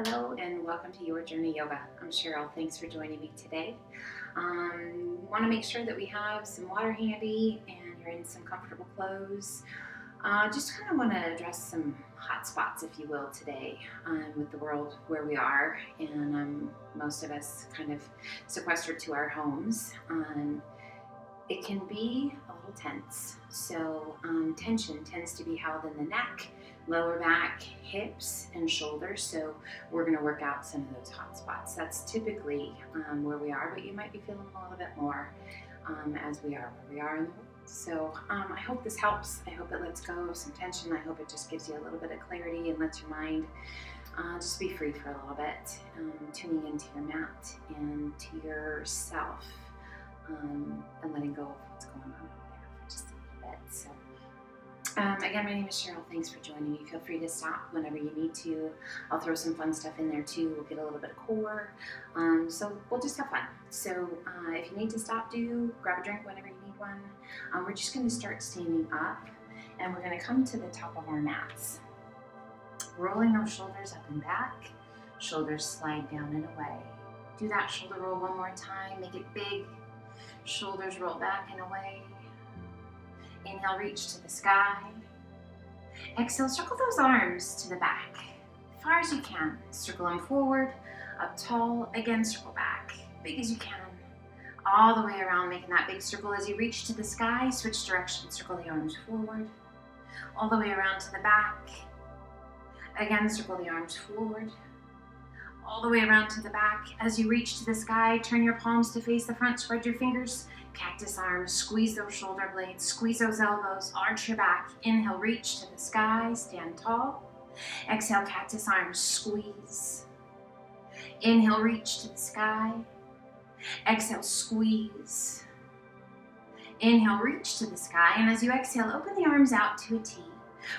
Hello and welcome to Your Journey Yoga. I'm Cheryl. Thanks for joining me today. Want to make sure that we have some water handy and you're in some comfortable clothes. Just kind of want to address some hot spots, if you will, today with the world where we are, and most of us kind of sequestered to our homes. It can be a little tense. So tension tends to be held in the neck, lower back, hips, and shoulders. So we're going to work out some of those hot spots. That's typically where we are, but you might be feeling a little bit more as we are where we are in the world. So I hope this helps. I hope it lets go of some tension. I hope it just gives you a little bit of clarity and lets your mind just be free for a little bit, tuning into your mat and to yourself, and letting go of what's going on there for just a little bit. So again, my name is Cheryl. Thanks for joining me. Feel free to stop whenever you need to. I'll throw some fun stuff in there too. We'll get a little bit of core. So we'll just have fun. So if you need to stop, grab a drink whenever you need one. We're just going to start standing up, and we're going to come to the top of our mats. Rolling those shoulders up and back. Shoulders slide down and away. Do that shoulder roll one more time. Make it big. Shoulders roll back and away. Inhale, reach to the sky. Exhale, circle those arms to the back, as far as you can. Circle them forward, up tall. Again, circle back, big as you can. All the way around, making that big circle as you reach to the sky. Switch direction, circle the arms forward. All the way around to the back. Again, circle the arms forward. All the way around to the back. As you reach to the sky, turn your palms to face the front, spread your fingers. Cactus arms, squeeze those shoulder blades, squeeze those elbows, arch your back. Inhale, reach to the sky, stand tall. Exhale, cactus arms, squeeze. Inhale, reach to the sky. Exhale, squeeze. Inhale, reach to the sky. And as you exhale, open the arms out to a T.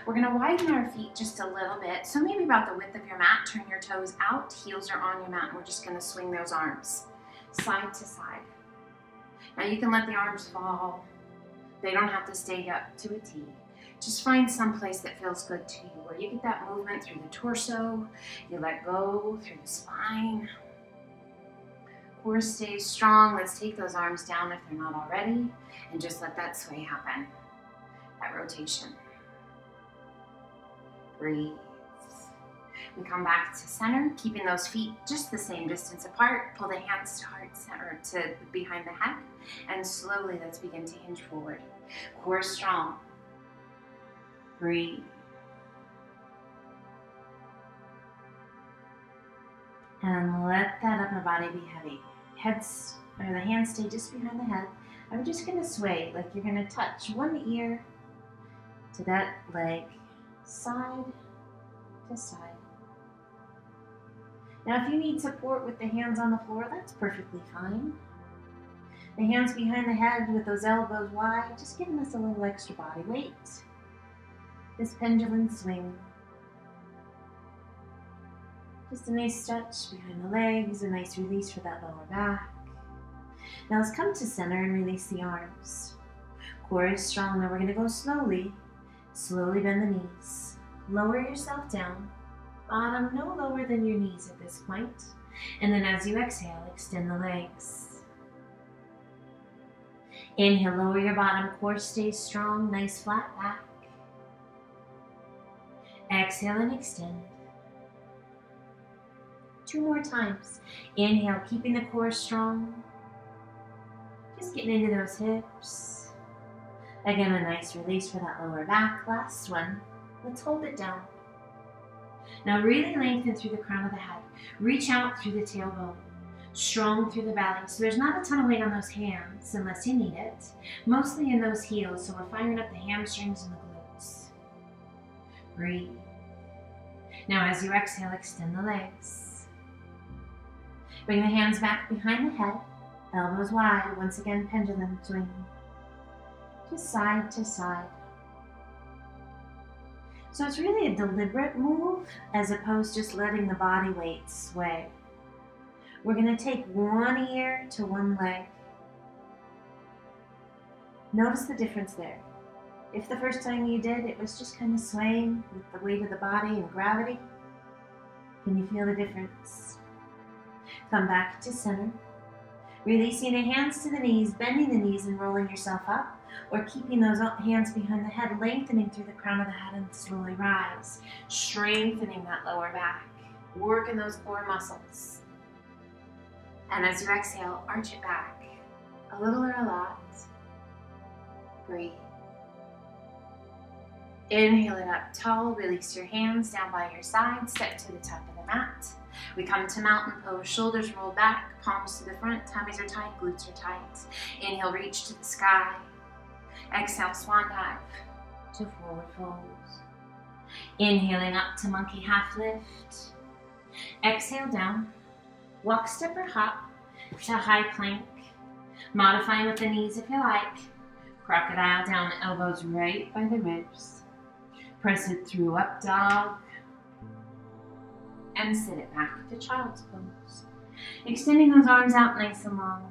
We're going to widen our feet just a little bit, so maybe about the width of your mat. Turn your toes out, heels are on your mat, and we're just going to swing those arms side to side. Now you can let the arms fall. They don't have to stay up to a T. Just find some place that feels good to you, where you get that movement through the torso, you let go through the spine. Core stays strong. Let's take those arms down if they're not already, and just let that sway happen, that rotation. Breathe. We come back to center, keeping those feet just the same distance apart. Pull the hands to heart center, to behind the head, and slowly let's begin to hinge forward. Core strong. Breathe. And let that upper body be heavy. The hands stay just behind the head. And we're just going to sway, like you're going to touch one ear to that leg, side to side. Now, if you need support with the hands on the floor, that's perfectly fine. The hands behind the head with those elbows wide, just giving us a little extra body weight. This pendulum swing. Just a nice stretch behind the legs, a nice release for that lower back. Now let's come to center and release the arms. Core is strong. Now we're going to go slowly. Slowly bend the knees. Lower yourself down. Bottom no lower than your knees at this point. And then as you exhale, extend the legs. Inhale, lower your bottom, core stays strong, nice flat back. Exhale and extend. 2 more times. Inhale, keeping the core strong. Just getting into those hips. Again, a nice release for that lower back. Last one. Let's hold it down. Now really lengthen through the crown of the head. Reach out through the tailbone. Strong through the belly. So there's not a ton of weight on those hands unless you need it. Mostly in those heels, so we're firing up the hamstrings and the glutes. Breathe. Now as you exhale, extend the legs. Bring the hands back behind the head. Elbows wide. Once again, pendulum swing. Just side to side. So it's really a deliberate move as opposed to just letting the body weight sway. We're going to take one ear to one leg. Notice the difference there. If the first time you did, it was just kind of swaying with the weight of the body and gravity, Can you feel the difference? Come back to center. Releasing the hands to the knees, bending the knees and rolling yourself up, or keeping those hands behind the head, lengthening through the crown of the head and slowly rise. Strengthening that lower back, working those core muscles. And as you exhale, arch it back, a little or a lot. Breathe. Inhale it up tall, release your hands down by your side, step to the top of the mat. We come to mountain pose, shoulders roll back, palms to the front, tummies are tight, glutes are tight. Inhale, reach to the sky. Exhale, swan dive to forward folds. Inhaling up to monkey half lift. Exhale down, walk, step or hop to high plank. Modifying with the knees if you like. Crocodile down, elbows right by the ribs. Press it through, up dog. And sit it back to child's pose. Extending those arms out nice and long.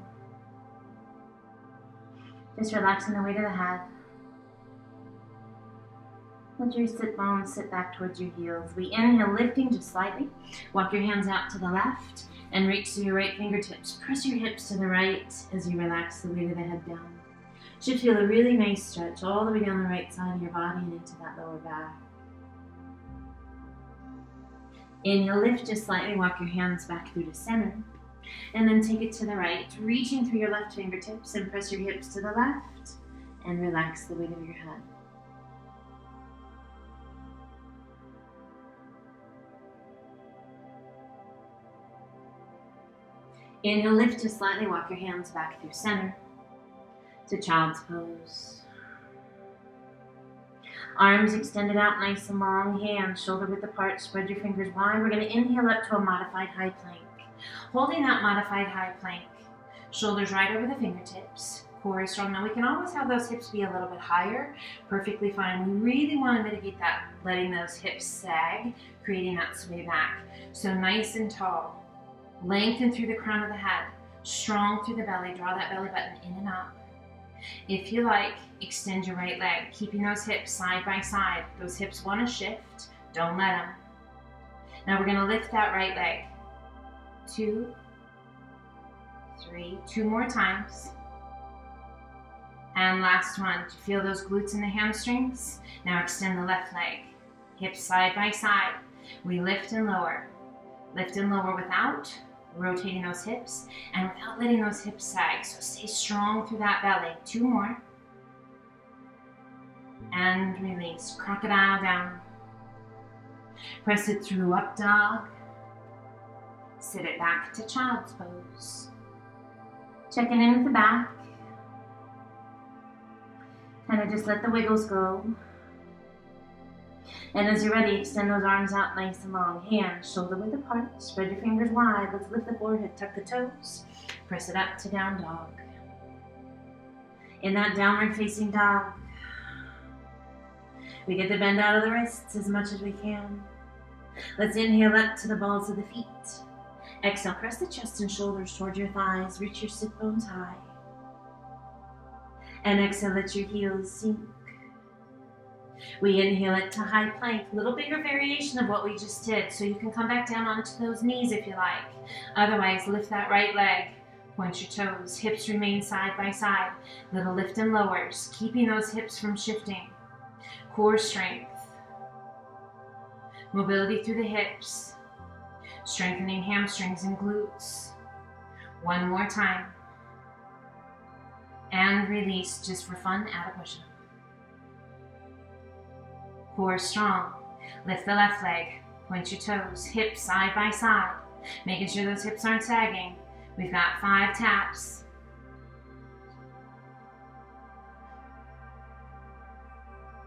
Just relaxing the weight of the head. Let your sit bones sit back towards your heels. We inhale, lifting just slightly. Walk your hands out to the left and reach to your right fingertips. Press your hips to the right as you relax the weight of the head down. Should feel a really nice stretch all the way down the right side of your body and into that lower back. Inhale, lift just slightly, walk your hands back through to center. And then take it to the right, reaching through your left fingertips and press your hips to the left and relax the weight of your head. Inhale, lift just slightly, walk your hands back through center to child's pose. Arms extended out nice and long, hands shoulder width apart, spread your fingers wide. We're going to inhale up to a modified high plank. Holding that modified high plank, shoulders right over the fingertips, core is strong. Now we can always have those hips be a little bit higher, perfectly fine. We really want to mitigate that, letting those hips sag, creating that sway back. So nice and tall, lengthen through the crown of the head, strong through the belly, draw that belly button in and up. If you like, extend your right leg, keeping those hips side by side. Those hips want to shift, don't let them. Now we're going to lift that right leg. 2, 3, 2 more times. And last one. Do you feel those glutes and the hamstrings? Now extend the left leg, hips side by side. We lift and lower without rotating those hips and without letting those hips sag. So stay strong through that belly. 2 more. And release. Crocodile down. Press it through, up dog. Sit it back to child's pose. Checking in with the back. Kind of just let the wiggles go. And as you're ready, extend those arms out nice and long. Hands shoulder width apart. Spread your fingers wide. Let's lift the forehead, tuck the toes. Press it up to down dog. In that downward facing dog, we get the bend out of the wrists as much as we can. Let's inhale up to the balls of the feet. Exhale, press the chest and shoulders toward your thighs. Reach your sit bones high. And exhale, let your heels sink. We inhale it to high plank, a little bigger variation of what we just did, so you can come back down onto those knees if you like. Otherwise, lift that right leg, point your toes, hips remain side by side, little lift and lowers, keeping those hips from shifting. Core strength, mobility through the hips, strengthening hamstrings and glutes. 1 more time. And release, just for fun, add a push-up. Core strong. Lift the left leg. Point your toes. Hips side by side. Making sure those hips aren't sagging. We've got 5 taps.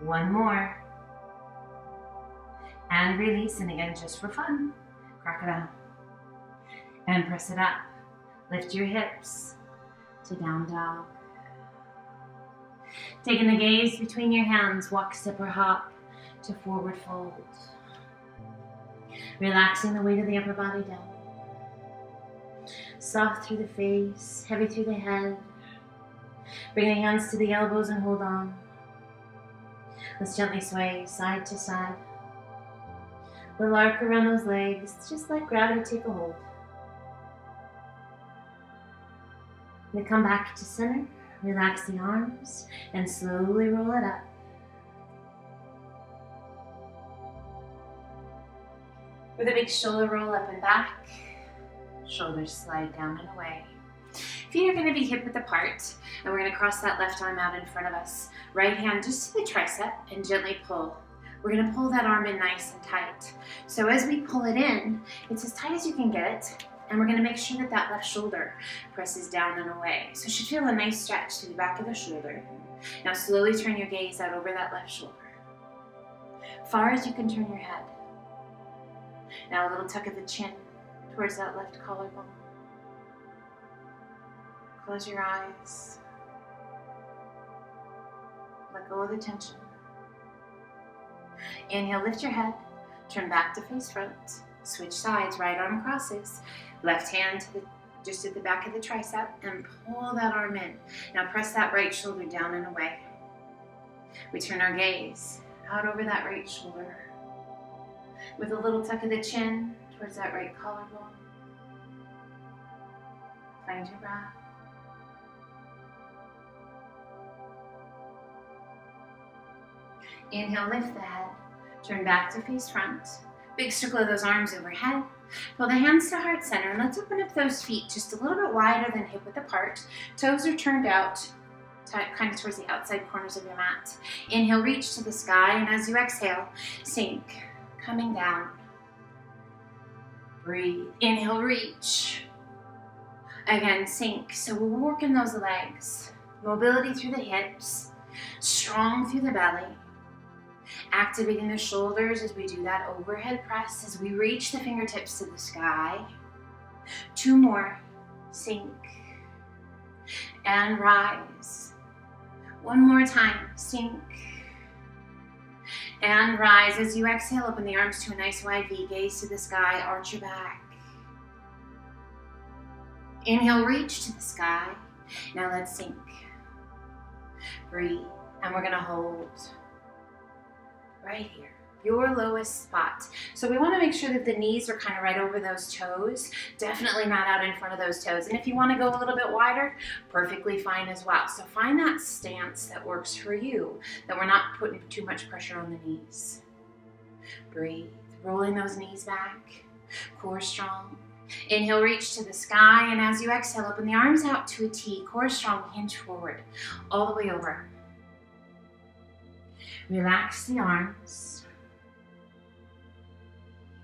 One more. And release. And again, just for fun. Crocodile. And press it up. Lift your hips to down dog. Taking the gaze between your hands, walk, step, or hop to forward fold. Relaxing the weight of the upper body down. Soft through the face, heavy through the head. Bring the hands to the elbows and hold on. Let's gently sway side to side. Little arc around those legs. Just let gravity take a hold. Then come back to center. Relax the arms and slowly roll it up. With a big shoulder roll up and back. Shoulders slide down and away. Feet are going to be hip width apart, and we're going to cross that left arm out in front of us. Right hand just to the tricep and gently pull. We're going to pull that arm in nice and tight. So as we pull it in, it's as tight as you can get it, and we're going to make sure that that left shoulder presses down and away. So you should feel a nice stretch to the back of the shoulder. Now slowly turn your gaze out over that left shoulder. Far as you can turn your head. Now a little tuck of the chin towards that left collarbone. Close your eyes. Let go of the tension. Inhale, lift your head. Turn back to face front. Switch sides, right arm crosses. Left hand to just at the back of the tricep and pull that arm in. Now press that right shoulder down and away. We turn our gaze out over that right shoulder. With a little tuck of the chin towards that right collarbone. Find your breath. Inhale, lift the head. Turn back to face front. Big circle of those arms overhead. Pull the hands to heart center, and let's open up those feet just a little bit wider than hip width apart. Toes are turned out, kind of towards the outside corners of your mat. Inhale, reach to the sky, and as you exhale, sink, coming down. Breathe. Inhale, reach. Again, sink. So we're working those legs. Mobility through the hips, strong through the belly. Activating the shoulders as we do that overhead press as we reach the fingertips to the sky. 2 more. Sink. And rise. 1 more time. Sink. And rise. As you exhale, open the arms to a nice wide V. Gaze to the sky. Arch your back. Inhale, reach to the sky. Now let's sink. Breathe. And we're going to hold. Right here, your lowest spot. So we want to make sure that the knees are kind of right over those toes, definitely not out in front of those toes. And if you want to go a little bit wider, perfectly fine as well. So find that stance that works for you, that we're not putting too much pressure on the knees. Breathe, rolling those knees back, core strong. Inhale, reach to the sky, and as you exhale, open the arms out to a T, core strong, hinge forward, all the way over. Relax the arms.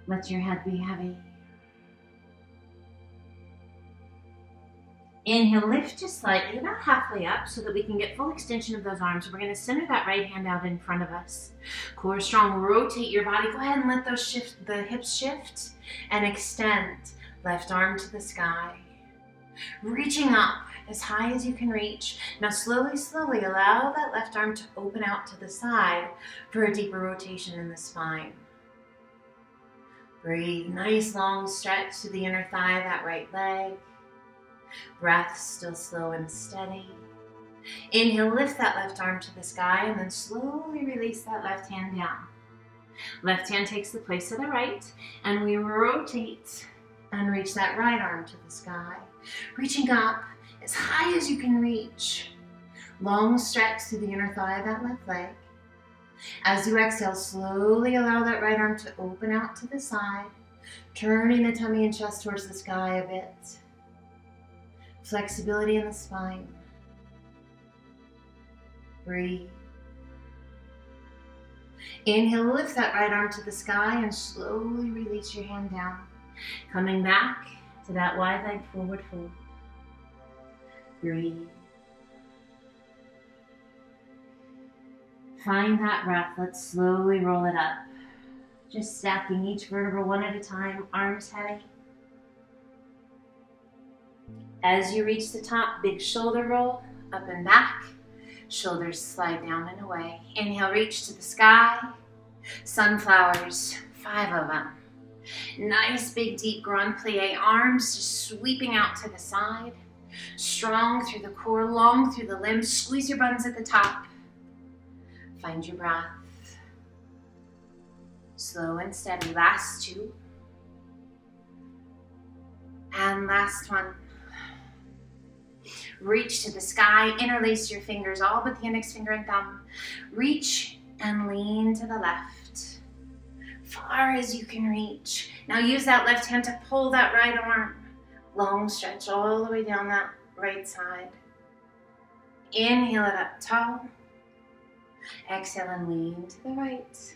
Let your head be heavy. Inhale, lift just slightly, about halfway up so that we can get full extension of those arms. We're going to center that right hand out in front of us. Core strong, rotate your body. Go ahead and let those the hips shift and extend. Left arm to the sky. Reaching up as high as you can reach. Now slowly, slowly allow that left arm to open out to the side for a deeper rotation in the spine. Breathe, nice long stretch to the inner thigh, that right leg. Breath still slow and steady. Inhale, lift that left arm to the sky and then slowly release that left hand down. Left hand takes the place of the right and we rotate and reach that right arm to the sky. Reaching up as high as you can reach. Long stretch to the inner thigh of that left leg. As you exhale, slowly allow that right arm to open out to the side, turning the tummy and chest towards the sky a bit. Flexibility in the spine. Breathe. Inhale, lift that right arm to the sky and slowly release your hand down. Coming back to that wide leg forward fold. Breathe. Find that breath. Let's slowly roll it up. Just stacking each vertebra one at a time, arms heavy. As you reach the top, big shoulder roll, up and back. Shoulders slide down and away. Inhale, reach to the sky. Sunflowers, 5 of them. Nice big deep grand plie, arms just sweeping out to the side. Strong through the core, long through the limbs. Squeeze your buns at the top. Find your breath. Slow and steady. Last two. And last one. Reach to the sky. Interlace your fingers, all but the index finger and thumb. Reach and lean to the left. Far as you can reach. Now use that left hand to pull that right arm. Long stretch all the way down that right side. Inhale it up tall. Exhale and lean to the right.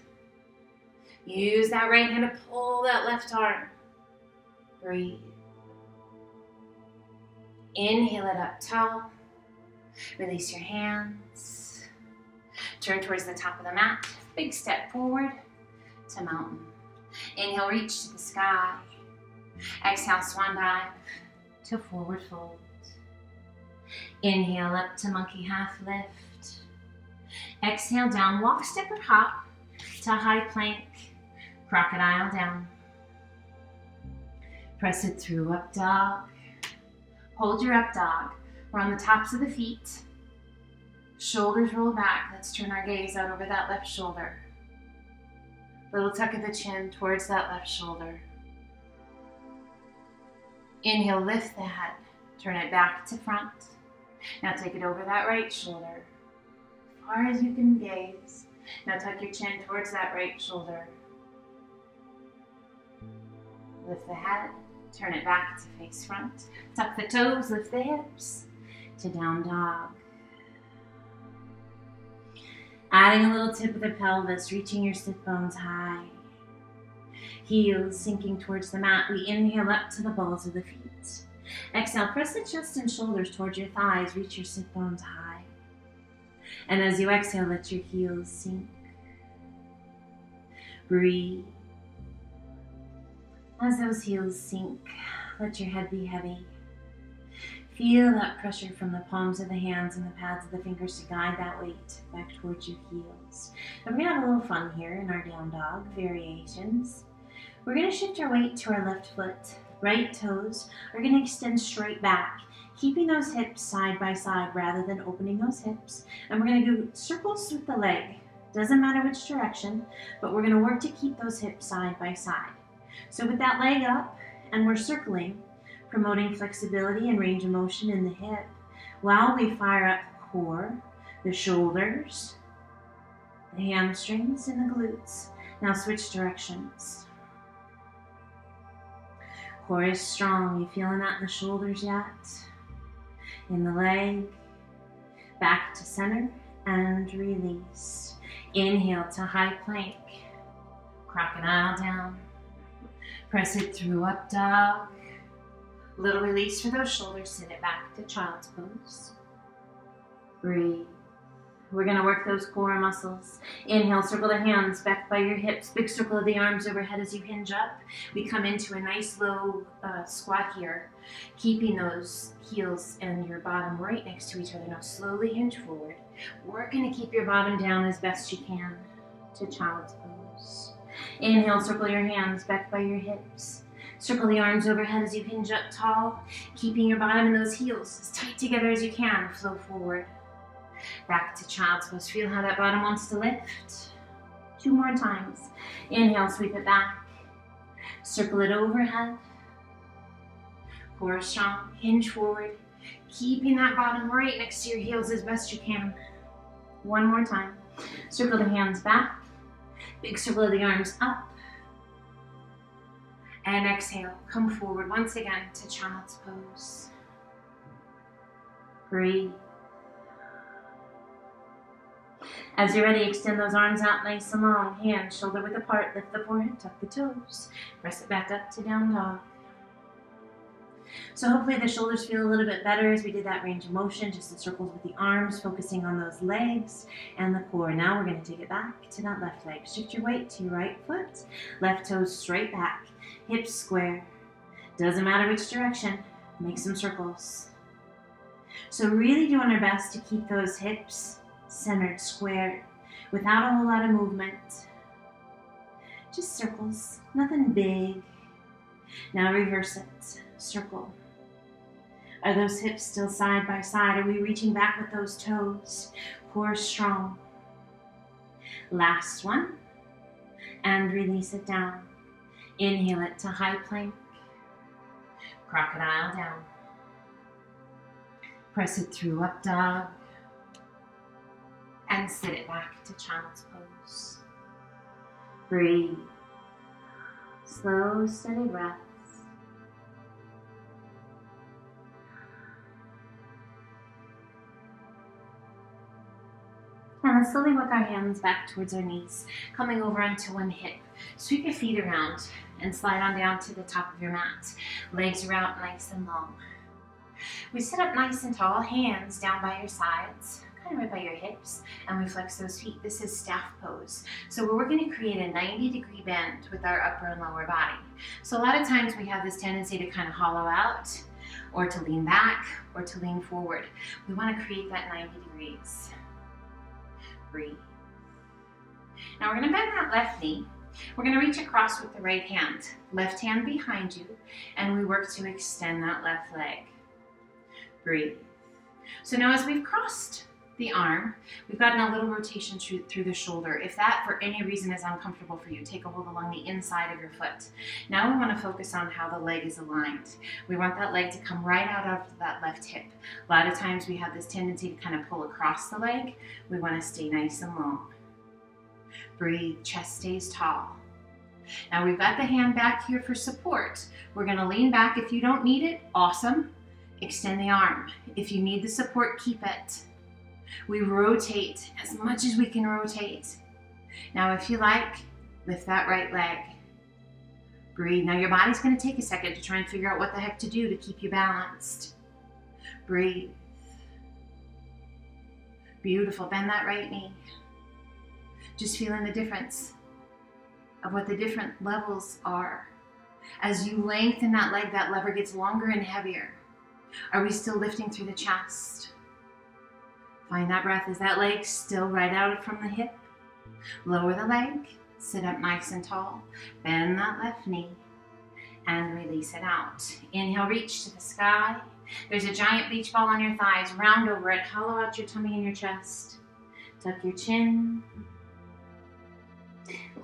Use that right hand to pull that left arm. Breathe. Inhale it up tall. Release your hands. Turn towards the top of the mat. Big step forward to mountain. Inhale, reach to the sky. Exhale, swan dive to forward fold. Inhale up to monkey half lift. Exhale down, walk, step or hop to high plank, crocodile down. Press it through, up dog. Hold your up dog. We're on the tops of the feet. Shoulders roll back. Let's turn our gaze out over that left shoulder. Little tuck of the chin towards that left shoulder. Inhale, lift the head. Turn it back to front. Now take it over that right shoulder. As far as you can gaze. Now tuck your chin towards that right shoulder. Lift the head. Turn it back to face front. Tuck the toes, lift the hips to down dog. Adding a little tip of the pelvis, reaching your sit bones high. Heels sinking towards the mat. We inhale up to the balls of the feet. Exhale, press the chest and shoulders towards your thighs. Reach your sit bones high. And as you exhale, let your heels sink. Breathe. As those heels sink, let your head be heavy. Feel that pressure from the palms of the hands and the pads of the fingers to guide that weight back towards your heels. And we're going to have a little fun here in our down dog variations. We're going to shift our weight to our left foot. Right toes are going to extend straight back, keeping those hips side by side rather than opening those hips. And we're going to do circles with the leg. Doesn't matter which direction, but we're going to work to keep those hips side by side. So with that leg up, and we're circling, promoting flexibility and range of motion in the hip, while we fire up the core, the shoulders, the hamstrings, and the glutes. Now switch directions. Core is strong. You feeling that in the shoulders yet? In the leg. Back to center and release. Inhale to high plank. Crocodile down. Press it through, up dog. Little release for those shoulders. Sit it back to child's pose. Breathe. We're going to work those core muscles. Inhale, circle the hands back by your hips. Big circle of the arms overhead as you hinge up. We come into a nice low squat here, keeping those heels and your bottom right next to each other. Now slowly hinge forward. We're going to keep your bottom down as best you can to child's pose. Inhale, circle your hands back by your hips. Circle the arms overhead as you hinge up tall, keeping your bottom and those heels as tight together as you can. Flow forward. Back to child's pose. Feel how that bottom wants to lift. 2 more times. Inhale, sweep it back. Circle it overhead. Core strong. Hinge forward. Keeping that bottom right next to your heels as best you can. 1 more time. Circle the hands back. Big circle of the arms up. And exhale. Come forward once again to child's pose. Breathe. As you're ready, extend those arms out nice and long. Hands shoulder width apart. Lift the forehead, tuck the toes. Press it back up to down dog. So hopefully the shoulders feel a little bit better as we did that range of motion, just in circles with the arms, focusing on those legs and the core. Now we're going to take it back to that left leg. Shift your weight to your right foot. Left toes straight back. Hips square. Doesn't matter which direction. Make some circles. So really doing our best to keep those hips centered, squared, without a whole lot of movement. Just circles, nothing big. Now reverse it, circle. Are those hips still side by side? Are we reaching back with those toes? Core strong. Last one. and release it down. Inhale it to high plank, crocodile down. Press it through up dog, and sit it back to child's pose. Breathe. Slow, steady breaths. And let's slowly work our hands back towards our knees, coming over onto one hip. Sweep your feet around and slide on down to the top of your mat. Legs are out nice and long. We sit up nice and tall, hands down by your sides, kind of right by your hips, and we flex those feet. This is staff pose. So we're going to create a 90-degree bend with our upper and lower body. So a lot of times we have this tendency to kind of hollow out, or to lean back, or to lean forward. We want to create that 90 degrees. Breathe. Now we're going to bend that left knee. We're going to reach across with the right hand behind you, and we work to extend that left leg. Breathe. So now as we've crossed the arm, we've gotten a little rotation through the shoulder. If that for any reason is uncomfortable for you, take a hold along the inside of your foot. Now we want to focus on how the leg is aligned. We want that leg to come right out of that left hip. A lot of times we have this tendency to kind of pull across the leg. We want to stay nice and long. Breathe, chest stays tall. Now we've got the hand back here for support. We're going to lean back. If you don't need it, awesome. Extend the arm. If you need the support, keep it. We rotate as much as we can rotate. Now if you like, lift that right leg. Breathe. Now your body's going to take a second to try and figure out what the heck to do to keep you balanced. Breathe. Beautiful. Bend that right knee. Just feeling the difference of what the different levels are. As you lengthen that leg, that lever gets longer and heavier. Are we still lifting through the chest? Find that breath. Is that leg still right out from the hip? Lower the leg, sit up nice and tall, bend that left knee, and release it out. Inhale, reach to the sky. There's a giant beach ball on your thighs. Round over it, hollow out your tummy and your chest. Tuck your chin.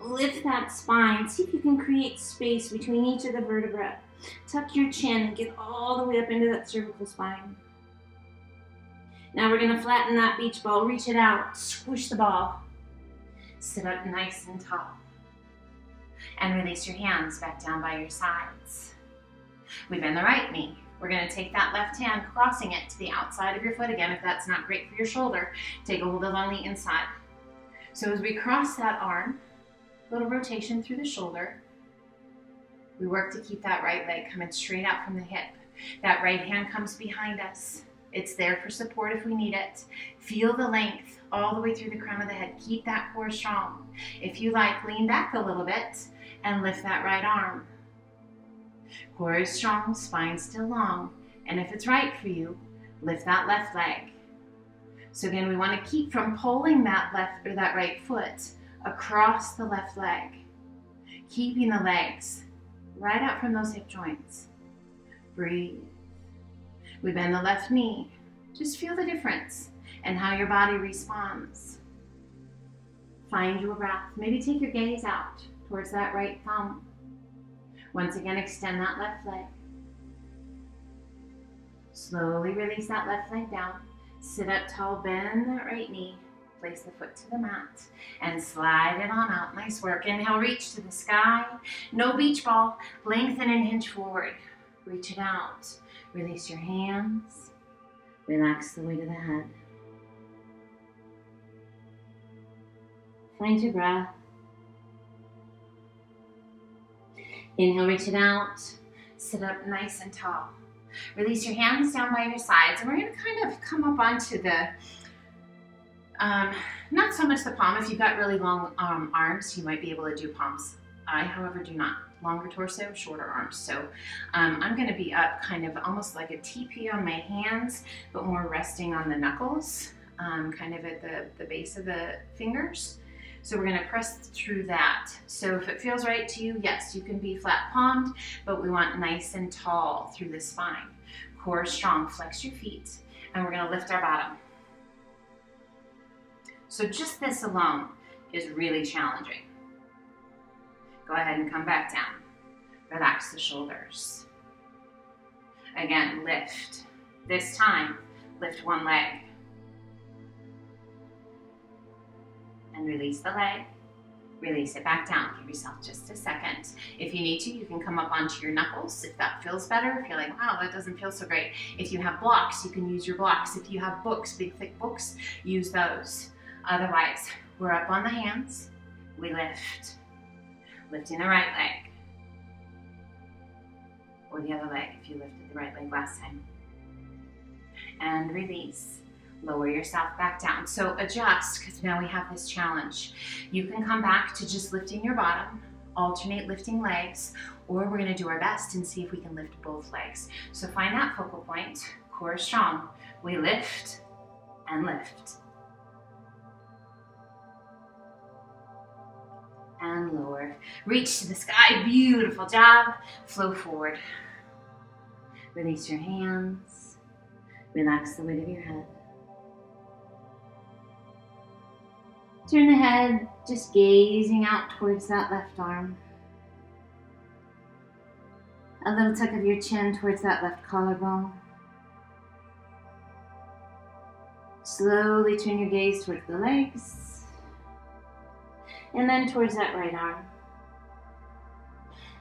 Lift that spine. See if you can create space between each of the vertebrae. Tuck your chin. Get all the way up into that cervical spine. Now we're going to flatten that beach ball. Reach it out. Squish the ball. Sit up nice and tall. And release your hands back down by your sides. We bend the right knee. We're going to take that left hand, crossing it to the outside of your foot again. If that's not great for your shoulder, take a hold along the inside. So as we cross that arm, little rotation through the shoulder, we work to keep that right leg coming straight out from the hip. That right hand comes behind us. It's there for support if we need it. Feel the length all the way through the crown of the head. Keep that core strong. If you like, lean back a little bit and lift that right arm. Core is strong, spine still long. And if it's right for you, lift that left leg. So again, we want to keep from pulling that left or that right foot across the left leg. Keeping the legs right out from those hip joints. Breathe. We bend the left knee. Just feel the difference and how your body responds. Find your breath. Maybe take your gaze out towards that right thumb. Once again, extend that left leg. Slowly release that left leg down. Sit up tall, bend that right knee. Place the foot to the mat and slide it on out. Nice work. Inhale, reach to the sky. No beach ball. Lengthen and hinge forward. Reach it out. Release your hands. Relax the weight of the head. Find your breath. Inhale, reach it out. Sit up nice and tall. Release your hands down by your sides. And we're going to kind of come up onto the, not so much the palm. If you've got really long arms, you might be able to do palms. I, however, do not. Longer torso, shorter arms. So I'm going to be up kind of almost like a teepee on my hands, but more resting on the knuckles, kind of at the base of the fingers. So we're going to press through that. So if it feels right to you, yes, you can be flat palmed, but we want nice and tall through the spine. Core strong, flex your feet, and we're going to lift our bottom. So just this alone is really challenging. Go ahead and come back down. Relax the shoulders. Again, lift. This time, lift one leg. And release the leg. Release it back down. Give yourself just a second. If you need to, you can come up onto your knuckles if that feels better. If you're like, wow, that doesn't feel so great. If you have blocks, you can use your blocks. If you have books, big thick books, use those. Otherwise, we're up on the hands. We lift. Lifting the right leg. Or the other leg if you lifted the right leg last time. And release. Lower yourself back down. So adjust, because now we have this challenge. You can come back to just lifting your bottom, alternate lifting legs, or we're gonna do our best and see if we can lift both legs. So find that focal point, core strong. We lift and lift. And lower. Reach to the sky, beautiful job. Flow forward. Release your hands. Relax the weight of your head. Turn the head, just gazing out towards that left arm. A little tuck of your chin towards that left collarbone. Slowly turn your gaze towards the legs. And then towards that right arm.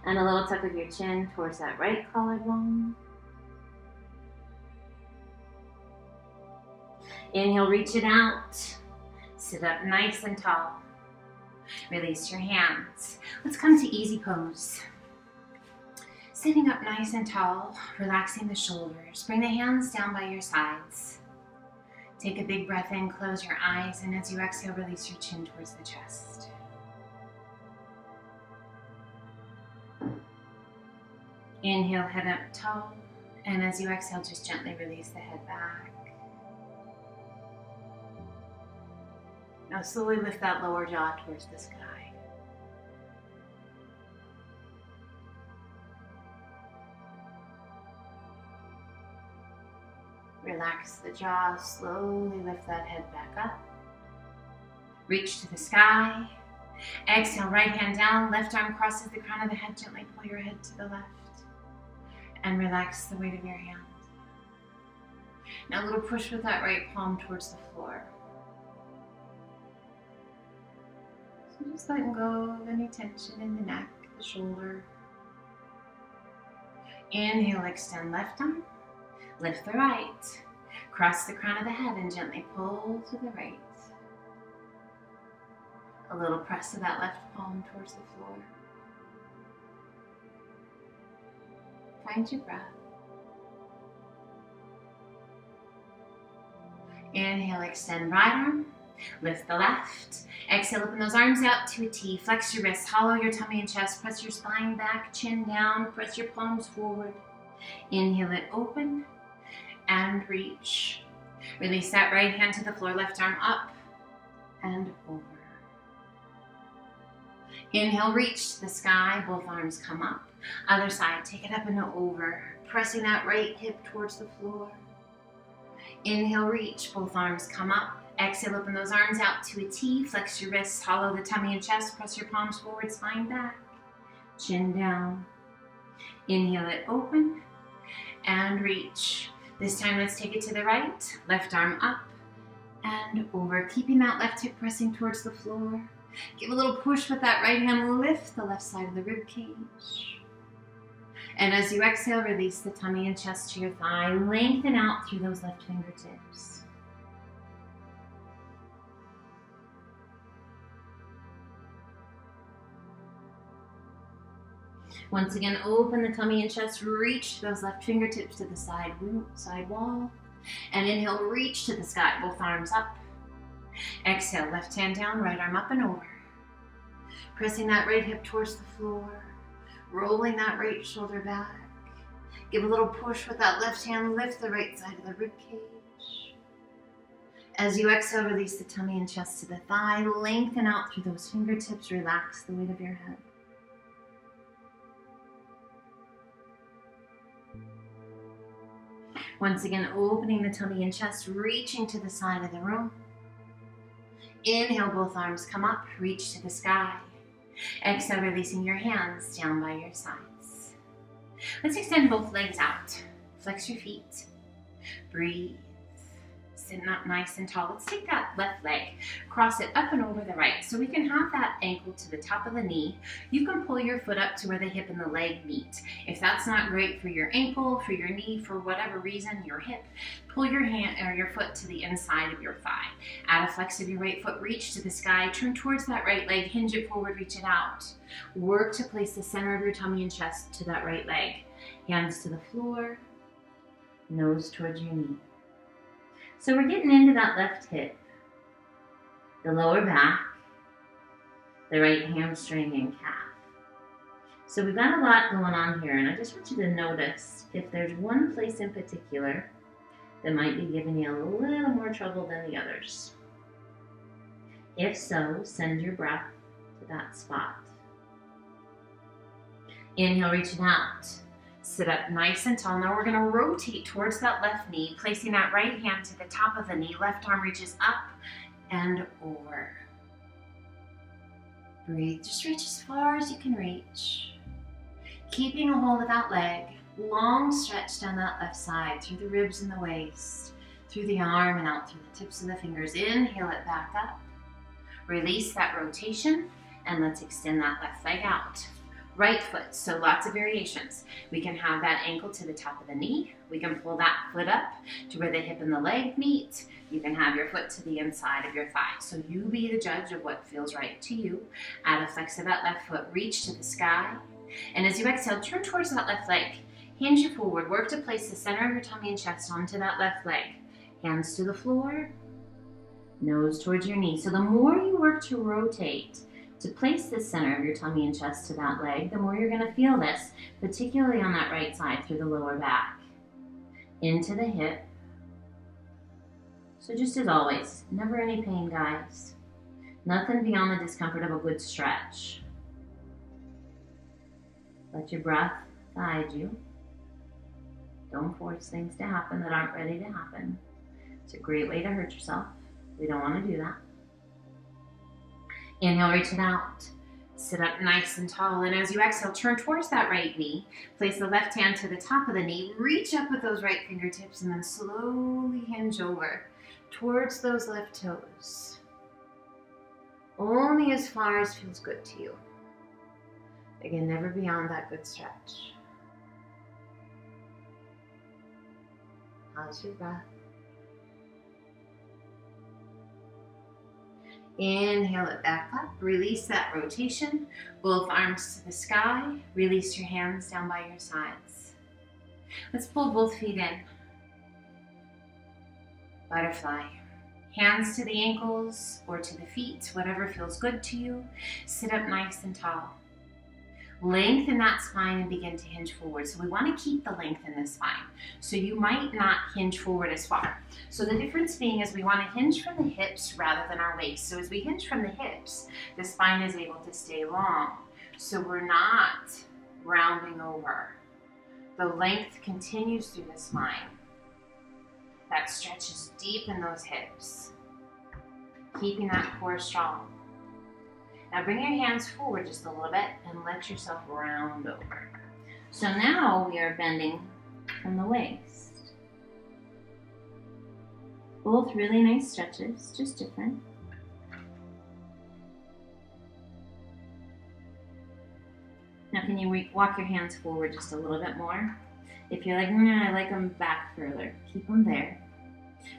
And a little tuck of your chin towards that right collarbone. Inhale, reach it out. Sit up nice and tall. Release your hands. Let's come to easy pose. Sitting up nice and tall, relaxing the shoulders. Bring the hands down by your sides. Take a big breath in, close your eyes, and as you exhale, release your chin towards the chest. Inhale, head up tall, and as you exhale, just gently release the head back. Now slowly lift that lower jaw towards the sky. Relax the jaw, slowly lift that head back up. Reach to the sky. Exhale, right hand down, left arm crosses the crown of the head, gently pull your head to the left. And relax the weight of your hand. Now a little push with that right palm towards the floor. Just letting go of any tension in the neck, the shoulder. Inhale, extend left arm. Lift the right. Cross the crown of the head and gently pull to the right. A little press of that left palm towards the floor. Find your breath. Inhale, extend right arm. Lift the left. Exhale, open those arms out to a T. Flex your wrists, hollow your tummy and chest. Press your spine back, chin down. Press your palms forward. Inhale it open and reach. Release that right hand to the floor, left arm up and over. Inhale, reach to the sky. Both arms come up. Other side, take it up and over. Pressing that right hip towards the floor. Inhale, reach. Both arms come up. Exhale, open those arms out to a T. Flex your wrists, hollow the tummy and chest. Press your palms forward, spine back. Chin down. Inhale it open and reach. This time, let's take it to the right. Left arm up and over. Keeping that left hip pressing towards the floor. Give a little push with that right hand. Lift the left side of the rib cage. And as you exhale, release the tummy and chest to your thigh. Lengthen out through those left fingertips. Once again, open the tummy and chest, reach those left fingertips to the side wall. And inhale, reach to the sky, both arms up. Exhale, left hand down, right arm up and over. Pressing that right hip towards the floor, rolling that right shoulder back. Give a little push with that left hand, lift the right side of the rib cage. As you exhale, release the tummy and chest to the thigh, lengthen out through those fingertips, relax the weight of your head. Once again, opening the tummy and chest, reaching to the side of the room. Inhale, both arms come up, reach to the sky. Exhale, releasing your hands down by your sides. Let's extend both legs out. Flex your feet. Breathe. Sitting up nice and tall. Let's take that left leg, cross it up and over the right. So we can have that ankle to the top of the knee. You can pull your foot up to where the hip and the leg meet. If that's not great for your ankle, for your knee, for whatever reason, your hip, pull your hand or your foot to the inside of your thigh. Add a flex of your right foot, reach to the sky, turn towards that right leg, hinge it forward, reach it out. Work to place the center of your tummy and chest to that right leg. Hands to the floor, nose towards your knee. So we're getting into that left hip, the lower back, the right hamstring and calf. So we've got a lot going on here, and I just want you to notice if there's one place in particular that might be giving you a little more trouble than the others. If so, send your breath to that spot. Inhale, reach it out. Sit up nice and tall. Now we're going to rotate towards that left knee, placing that right hand to the top of the knee. Left arm reaches up and over. Breathe. Just reach as far as you can reach. Keeping a hold of that leg. Long stretch down that left side, through the ribs and the waist, through the arm and out through the tips of the fingers. Inhale it back up. Release that rotation, and let's extend that left leg out. Right foot, so lots of variations. We can have that ankle to the top of the knee. We can pull that foot up to where the hip and the leg meet. You can have your foot to the inside of your thigh. So you be the judge of what feels right to you. Add a flex of that left foot, reach to the sky. And as you exhale, turn towards that left leg. Hinge it forward, work to place the center of your tummy and chest onto that left leg. Hands to the floor, nose towards your knee. So the more you work to rotate, to place the center of your tummy and chest to that leg, the more you're going to feel this, particularly on that right side through the lower back. Into the hip. So just as always, never any pain, guys. Nothing beyond the discomfort of a good stretch. Let your breath guide you. Don't force things to happen that aren't ready to happen. It's a great way to hurt yourself. We don't want to do that. Inhale, reach it out. Sit up nice and tall. And as you exhale, turn towards that right knee. Place the left hand to the top of the knee. Reach up with those right fingertips and then slowly hinge over towards those left toes. Only as far as feels good to you. Again, never beyond that good stretch. How's your breath? Inhale it back up, release that rotation, both arms to the sky, release your hands down by your sides. Let's pull both feet in. Butterfly. Hands to the ankles or to the feet, whatever feels good to you. Sit up nice and tall. Lengthen that spine and begin to hinge forward. So we want to keep the length in the spine. So you might not hinge forward as far. So the difference being is we want to hinge from the hips rather than our waist. So as we hinge from the hips, the spine is able to stay long. So we're not rounding over. The length continues through the spine. That stretches deep in those hips. Keeping that core strong. Now bring your hands forward just a little bit and let yourself round over. So now we are bending from the waist. Both really nice stretches, just different. Now can you walk your hands forward just a little bit more? If you're like, I like them back further, keep them there.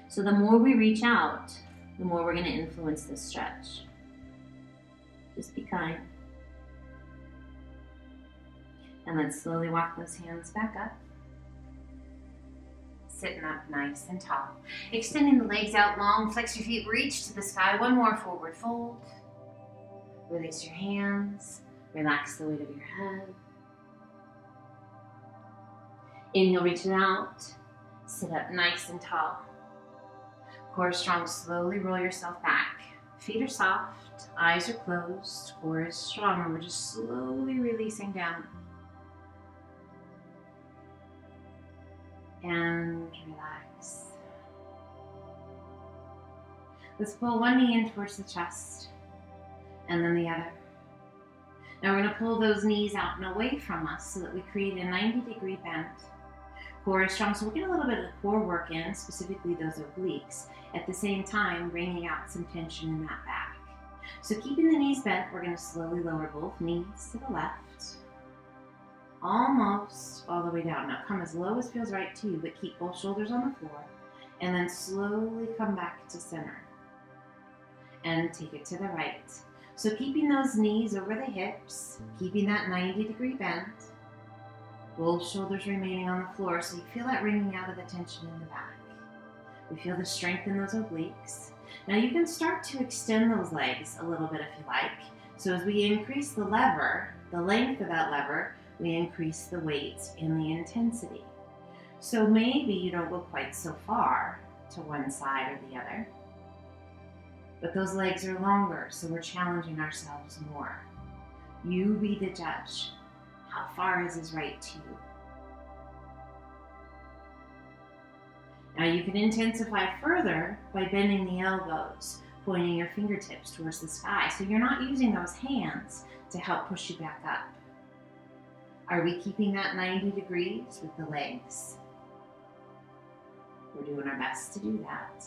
So the more we reach out, the more we're going to influence this stretch. Just be kind. And then slowly walk those hands back up. Sitting up nice and tall. Extending the legs out long, flex your feet, reach to the sky. One more forward fold. Release your hands. Relax the weight of your head. Inhale, reach it out. Sit up nice and tall. Core strong, slowly roll yourself back. Feet are soft, eyes are closed, core is strong, and we're just slowly releasing down. And relax. Let's pull one knee in towards the chest, and then the other. Now we're going to pull those knees out and away from us so that we create a 90-degree bend. Core is strong, so we'll get a little bit of core work in, specifically those obliques, at the same time bringing out some tension in that back. So keeping the knees bent, we're going to slowly lower both knees to the left, almost all the way down. Now come as low as feels right to you, but keep both shoulders on the floor, and then slowly come back to center and take it to the right. So keeping those knees over the hips, keeping that 90-degree bend, both shoulders remaining on the floor, so you feel that wringing out of the tension in the back. We feel the strength in those obliques. Now you can start to extend those legs a little bit if you like. So as we increase the lever, the length of that lever, we increase the weight and the intensity. So maybe you don't go quite so far to one side or the other, but those legs are longer, so we're challenging ourselves more. You be the judge. How far is right to you? Now you can intensify further by bending the elbows, pointing your fingertips towards the sky, so you're not using those hands to help push you back up. Are we keeping that 90 degrees with the legs? We're doing our best to do that.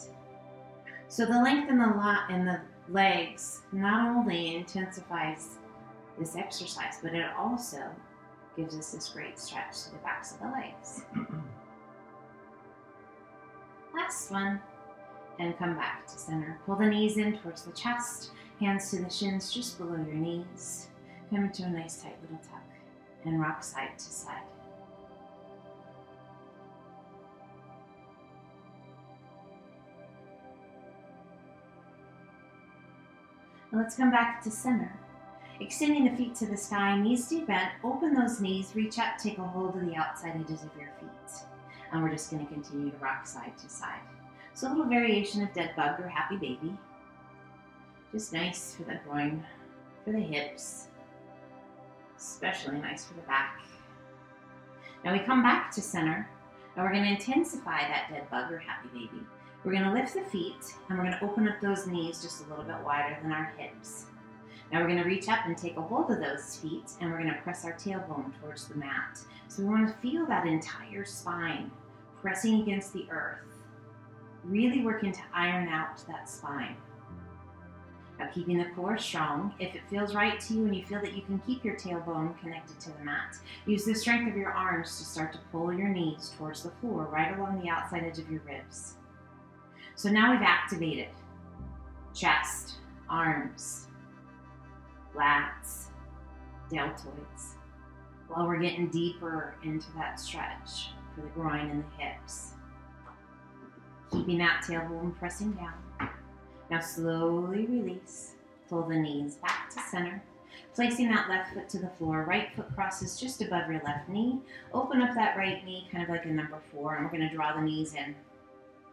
So the length in the legs not only intensifies this exercise, but it also gives us this great stretch to the backs of the legs. Last one, and come back to center. Pull the knees in towards the chest, hands to the shins just below your knees. Come into a nice tight little tuck and rock side to side. Now let's come back to center. Extending the feet to the sky, knees stay bent, open those knees, reach up, take a hold of the outside edges of your feet. And we're just going to continue to rock side to side. So a little variation of dead bug or happy baby. Just nice for the groin, for the hips, especially nice for the back. Now we come back to center, and we're going to intensify that dead bug or happy baby. We're going to lift the feet, and we're going to open up those knees just a little bit wider than our hips. Now we're going to reach up and take a hold of those feet, and we're going to press our tailbone towards the mat. So we want to feel that entire spine pressing against the earth, really working to iron out that spine. Now keeping the core strong. If it feels right to you and you feel that you can keep your tailbone connected to the mat, use the strength of your arms to start to pull your knees towards the floor, right along the outside edge of your ribs. So now we've activated chest, arms, lats, deltoids, while we're getting deeper into that stretch for the groin and the hips. Keeping that tailbone pressing down. Now slowly release. Pull the knees back to center. Placing that left foot to the floor. Right foot crosses just above your left knee. Open up that right knee, kind of like a number 4, and we're going to draw the knees in.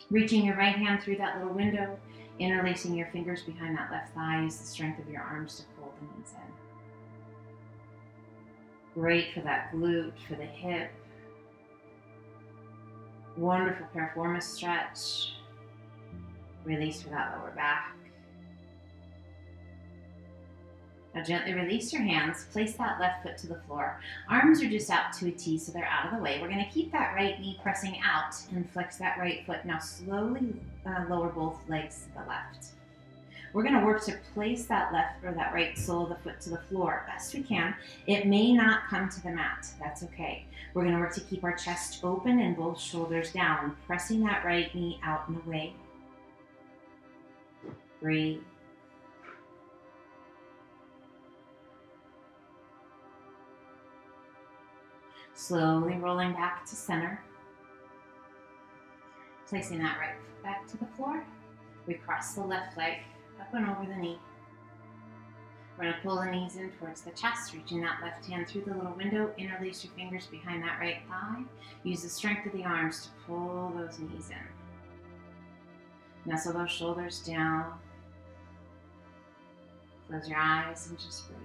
Reaching your right hand through that little window, interlacing your fingers behind that left thigh. Use the strength of your arms to pull the knees in. Great for that glute, for the hip. Wonderful piriformis stretch. Release for that lower back. Now gently release your hands. Place that left foot to the floor. Arms are just out to a T, so they're out of the way. We're going to keep that right knee pressing out and flex that right foot. Now slowly lower both legs to the left. We're going to work to place that left or that right sole of the foot to the floor best we can. It may not come to the mat. That's okay. We're going to work to keep our chest open and both shoulders down, pressing that right knee out and away. Breathe. Slowly rolling back to center. Placing that right foot back to the floor. We cross the left leg up and over the knee. We're going to pull the knees in towards the chest, reaching that left hand through the little window. Interlace your fingers behind that right thigh. Use the strength of the arms to pull those knees in. Nestle those shoulders down. Close your eyes and just breathe.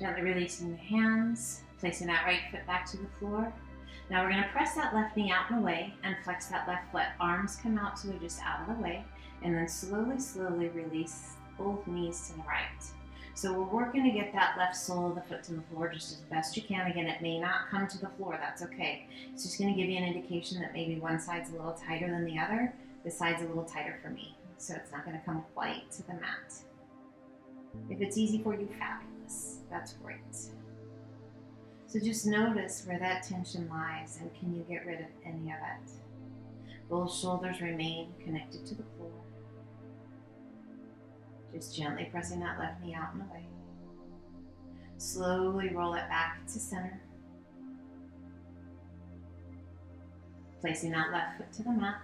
Gently releasing the hands, placing that right foot back to the floor. Now we're going to press that left knee out and away and flex that left foot. Arms come out so they're just out of the way. And then slowly, slowly release both knees to the right. So we're working to get that left sole of the foot to the floor just as best you can. Again, it may not come to the floor. That's okay. It's just going to give you an indication that maybe one side's a little tighter than the other. This side's a little tighter for me. So it's not going to come quite to the mat. If it's easy for you, fabulous. That's great. So just notice where that tension lies and can you get rid of any of it. Both shoulders remain connected to the floor. Just gently pressing that left knee out and away. Slowly roll it back to center. Placing that left foot to the mat.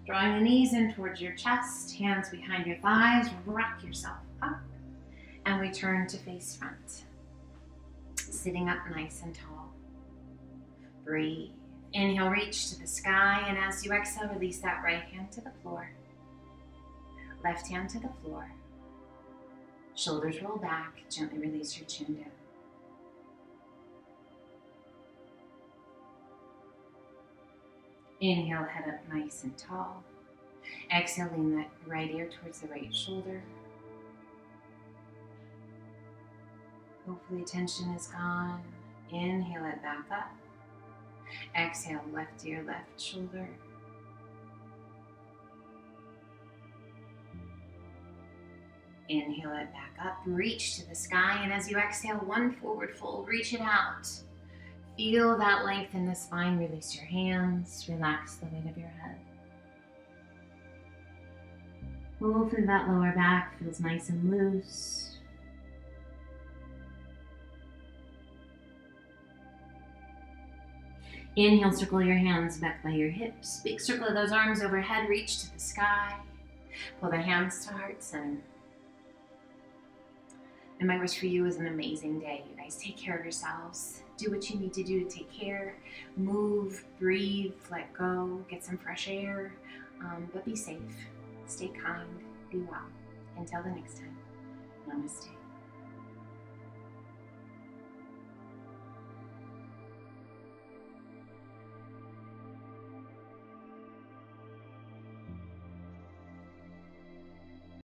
Drawing the knees in towards your chest, hands behind your thighs, rock yourself up. And we turn to face front. Sitting up nice and tall. Breathe. Inhale, reach to the sky, and as you exhale, release that right hand to the floor. Left hand to the floor. Shoulders roll back, gently release your chin down. Inhale, head up nice and tall. Exhale, lean that right ear towards the right shoulder. Hopefully tension is gone. Inhale it back up. Exhale, left ear, left shoulder. Inhale it back up, reach to the sky, and as you exhale, one forward fold, reach it out. Feel that length in the spine, release your hands, relax the weight of your head. Hopefully that lower back feels nice and loose. Inhale, circle your hands back by your hips. Big circle of those arms overhead, reach to the sky. Pull the hands to heart center. And my wish for you is an amazing day. You guys take care of yourselves. Do what you need to do to take care. Move, breathe, let go, get some fresh air. But be safe. Stay kind. Be well. Until the next time, namaste.